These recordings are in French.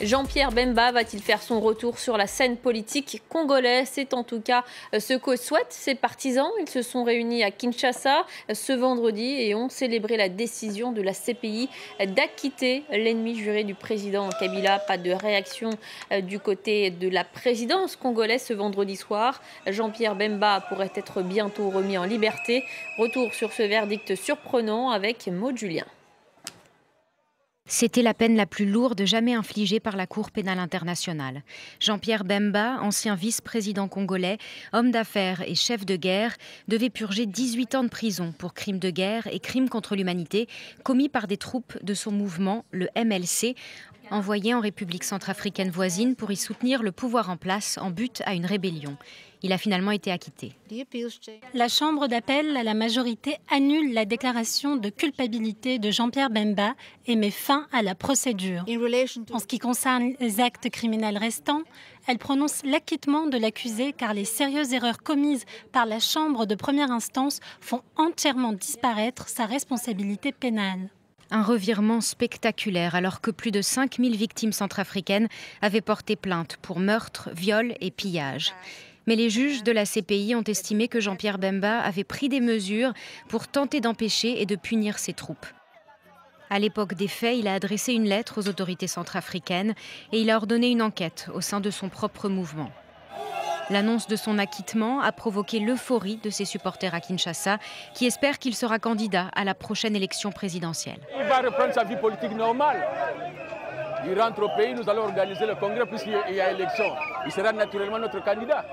Jean-Pierre Bemba va-t-il faire son retour sur la scène politique congolaise? C'est en tout cas ce que souhaitent ses partisans. Ils se sont réunis à Kinshasa ce vendredi et ont célébré la décision de la CPI d'acquitter l'ennemi juré du président Kabila. Pas de réaction du côté de la présidence congolaise ce vendredi soir. Jean-Pierre Bemba pourrait être bientôt remis en liberté. Retour sur ce verdict surprenant avec Maud Julien. C'était la peine la plus lourde jamais infligée par la Cour pénale internationale. Jean-Pierre Bemba, ancien vice-président congolais, homme d'affaires et chef de guerre, devait purger 18 ans de prison pour crimes de guerre et crimes contre l'humanité commis par des troupes de son mouvement, le MLC, envoyé en République centrafricaine voisine pour y soutenir le pouvoir en place en but à une rébellion. Il a finalement été acquitté. La Chambre d'appel à la majorité annule la déclaration de culpabilité de Jean-Pierre Bemba et met fin à la procédure. En ce qui concerne les actes criminels restants, elle prononce l'acquittement de l'accusé car les sérieuses erreurs commises par la Chambre de première instance font entièrement disparaître sa responsabilité pénale. Un revirement spectaculaire alors que plus de 5000 victimes centrafricaines avaient porté plainte pour meurtre, viol et pillage. Mais les juges de la CPI ont estimé que Jean-Pierre Bemba avait pris des mesures pour tenter d'empêcher et de punir ses troupes. À l'époque des faits, il a adressé une lettre aux autorités centrafricaines et il a ordonné une enquête au sein de son propre mouvement. L'annonce de son acquittement a provoqué l'euphorie de ses supporters à Kinshasa qui espèrent qu'il sera candidat à la prochaine élection présidentielle. Il va reprendre sa vie politique normale. Il rentre au pays, nous allons organiser le congrès puisqu'il y a élection. Il sera naturellement notre candidat.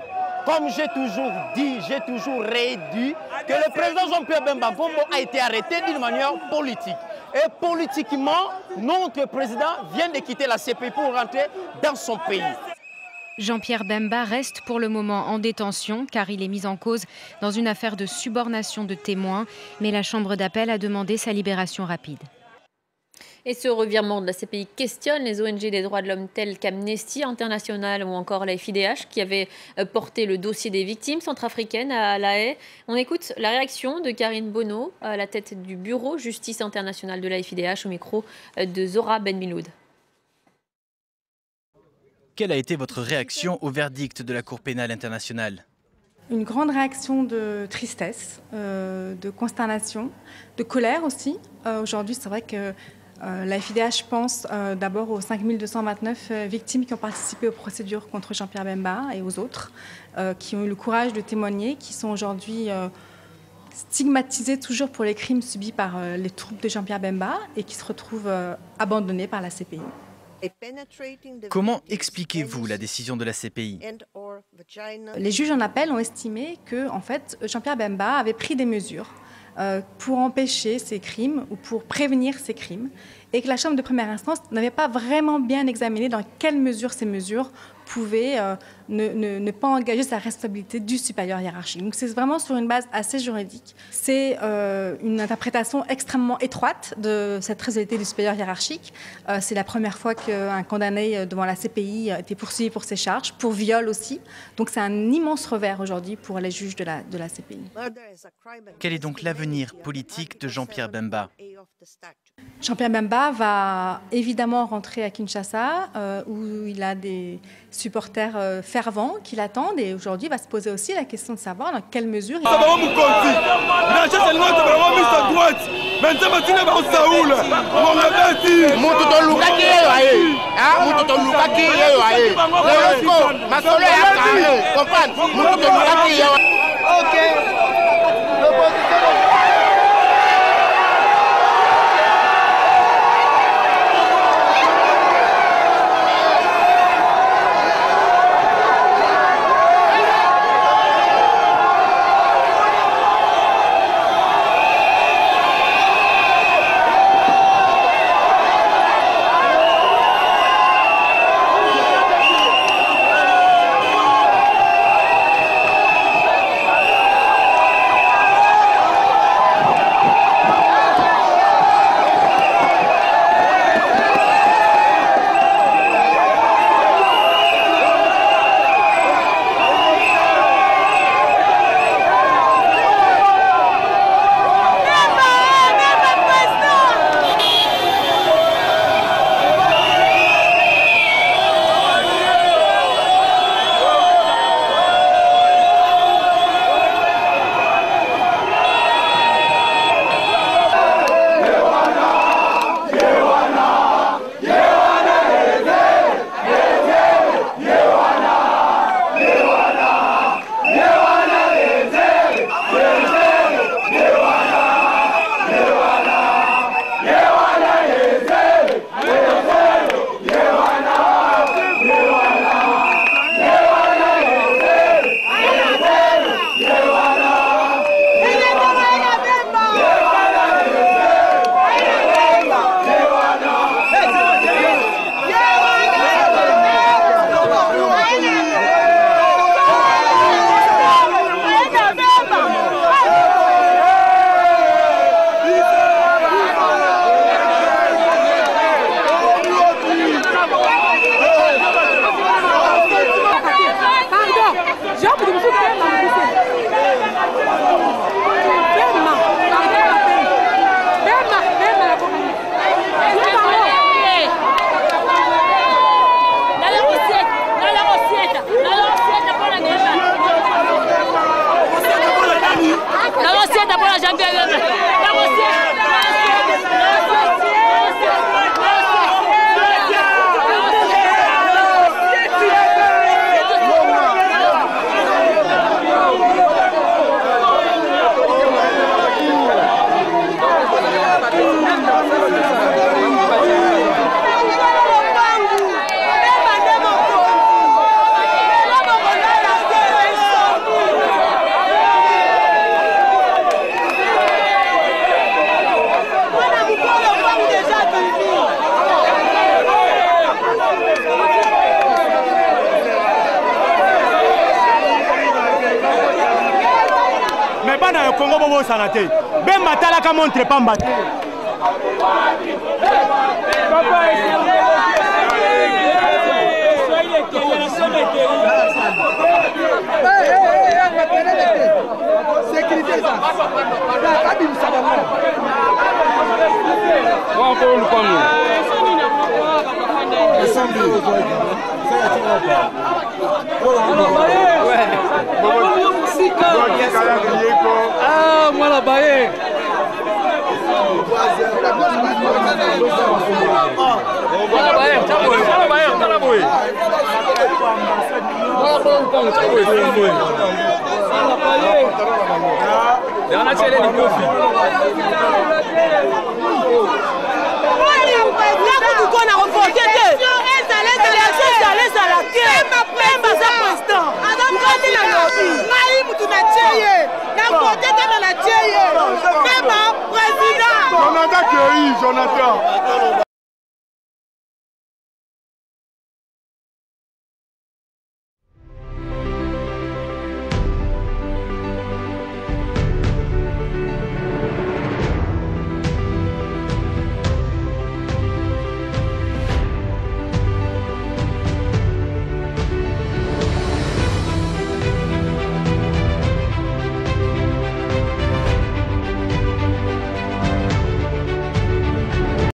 Comme j'ai toujours dit, j'ai toujours réduit que le président Jean-Pierre Bemba a été arrêté d'une manière politique. Et politiquement, notre président vient de quitter la CPI pour rentrer dans son pays. Jean-Pierre Bemba reste pour le moment en détention car il est mis en cause dans une affaire de subornation de témoins, mais la Chambre d'appel a demandé sa libération rapide. Et ce revirement de la CPI questionne les ONG des droits de l'homme telles qu'Amnesty International ou encore la FIDH qui avait porté le dossier des victimes centrafricaines à La Haye. On écoute la réaction de Karine Bonneau à la tête du bureau Justice internationale de la FIDH au micro de Zora Ben-Miloud. Quelle a été votre réaction au verdict de la Cour pénale internationale ? Une grande réaction de tristesse, de consternation, de colère aussi. Aujourd'hui, c'est vrai que la FIDH pense d'abord aux 5229 victimes qui ont participé aux procédures contre Jean-Pierre Bemba et aux autres, qui ont eu le courage de témoigner, qui sont aujourd'hui stigmatisés toujours pour les crimes subis par les troupes de Jean-Pierre Bemba et qui se retrouvent abandonnés par la CPI. Comment expliquez-vous la décision de la CPI ? Les juges en appel ont estimé que en fait, Jean-Pierre Bemba avait pris des mesures pour empêcher ces crimes ou pour prévenir ces crimes et que la Chambre de première instance n'avait pas vraiment bien examiné dans quelle mesure ces mesures pouvaient ne pas engager sa responsabilité du supérieur hiérarchique. Donc c'est vraiment sur une base assez juridique. C'est une interprétation extrêmement étroite de cette responsabilité du supérieur hiérarchique. C'est la première fois qu'un condamné devant la CPI a été poursuivi pour ses charges, pour viol aussi. Donc c'est un immense revers aujourd'hui pour les juges de la CPI. Quel est donc l'avenir politique de Jean-Pierre Bemba ? Jean-Pierre Bemba va évidemment rentrer à Kinshasa où il a des supporters fervents qui l'attendent et aujourd'hui il va se poser aussi la question de savoir dans quelle mesure il wo sanate. Bemba talaka montre pamba. Sécurité ça. Ah, moi la baie. Jonathan.